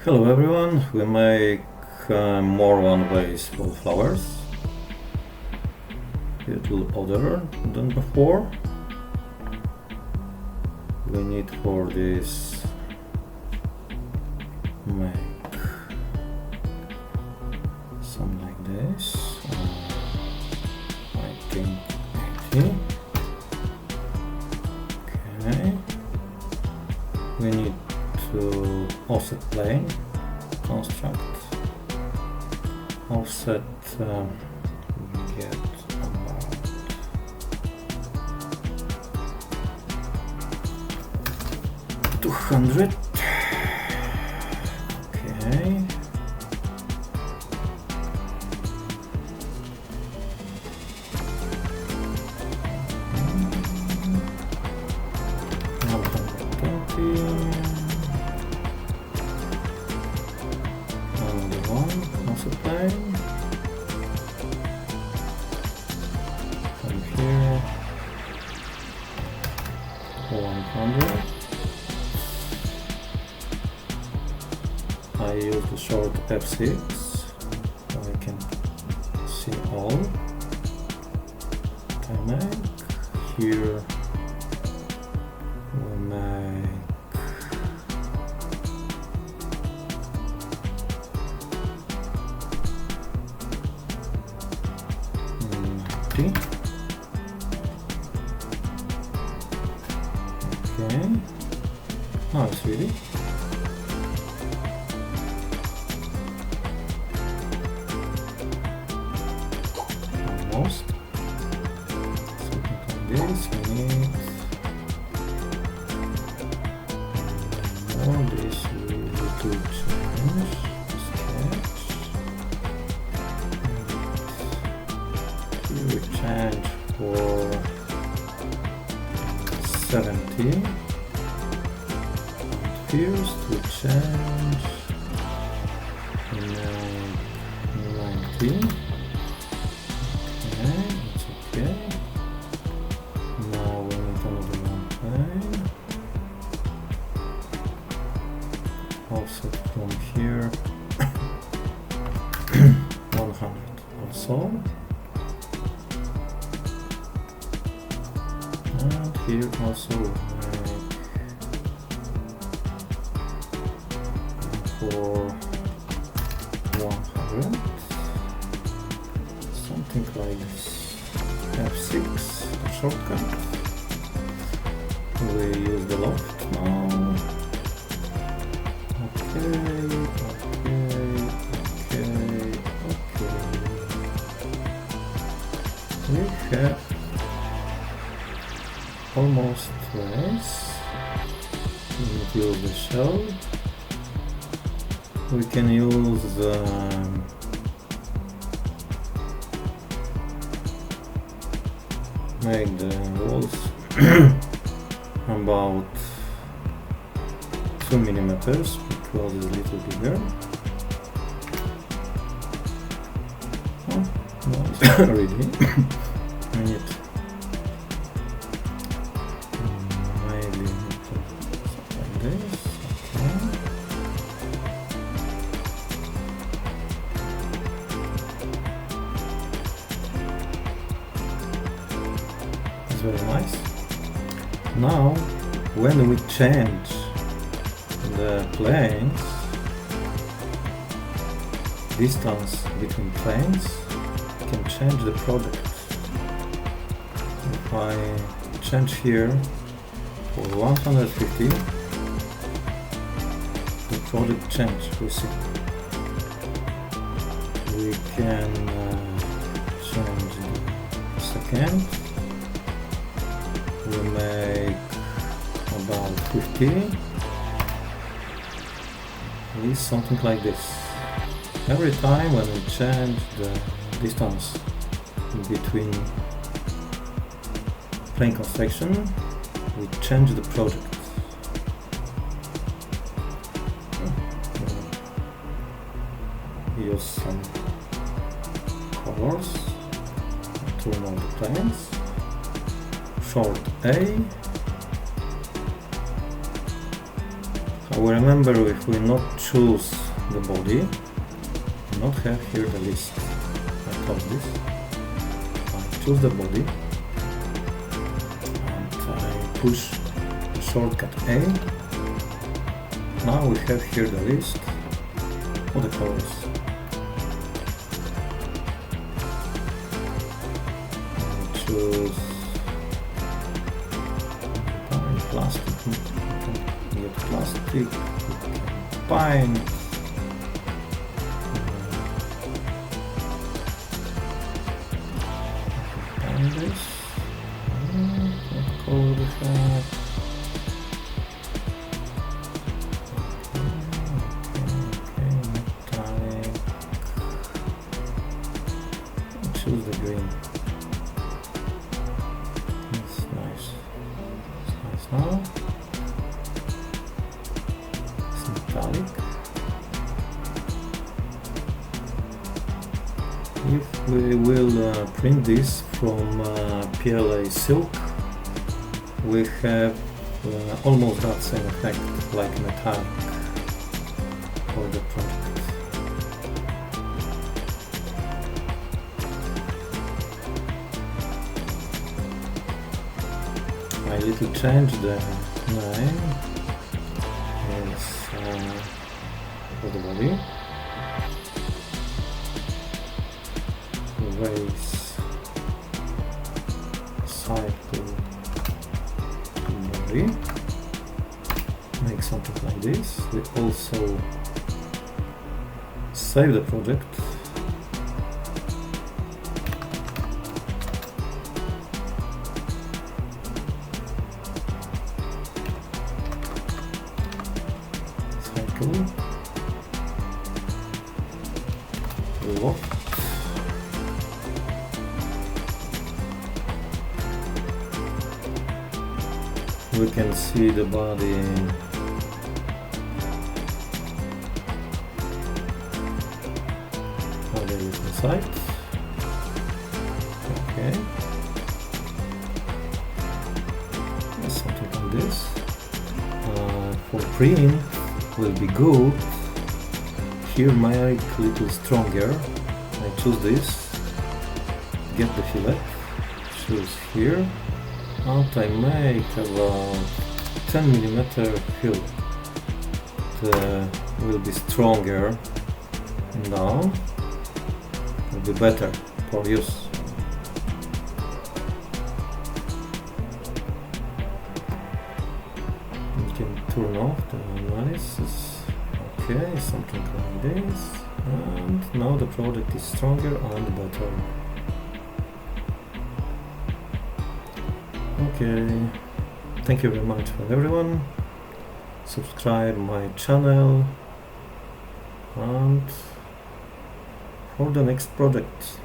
Hello everyone, we make more one vase full flowers. A little other than before. We need for this make some like this. I think 80. Okay. We need to offset plane, construct, offset, get about 200. Okay. Plane from here 100. I use the short F6 so I can see all. I make here we make okay, now it's ready. Almost. Something like this. We need more. This we will do change. Sketch. Here we change for 70. Here's to change 90. Okay, it's okay. Now we need another one plane. Offset from here 100 also. And here also for 100, something like this. F6, the shortcut. We use the loft now. Okay. We have almost twice. We need to use the shell. We can use make the walls about 2 millimeters because it's a little bigger. Oh, no, it's ready. I need maybe something like this. Okay. It's very nice. Now, when we change the planes, distance between planes, we can change the product. If I change here for 150, the product change, we see. We can change the second. We make about 50. Is something like this. Every time when we change the distance between plane construction, we change the product. Use some colors, turn on the planes, short A, we remember if we not choose the body, not have here the list. I close this. I choose the body and I push the shortcut A. Now we have here the list of the colors. I choose plastic. Get plastic. Pine. This. What color we have? Metallic. Choose the green. That's nice. That's nice now. It's metallic. If we will print this from PLA silk, we have almost that same effect like metallic for the project. I little change the name. Yes, for the body. Vase cycle body. Make something like this. We also save the project. Cycle. Lock. We can see the body how they look inside. Okay, something like this. For print will be good. Here make a little stronger. I choose this. Get the fillet. Choose here. And I make about 10 mm fillet. It will be stronger now. It will be better for use. You can turn off the analysis. Okay, something like this. And now the product is stronger and better. Okay, thank you very much for everyone. Subscribe my channel and for the next project.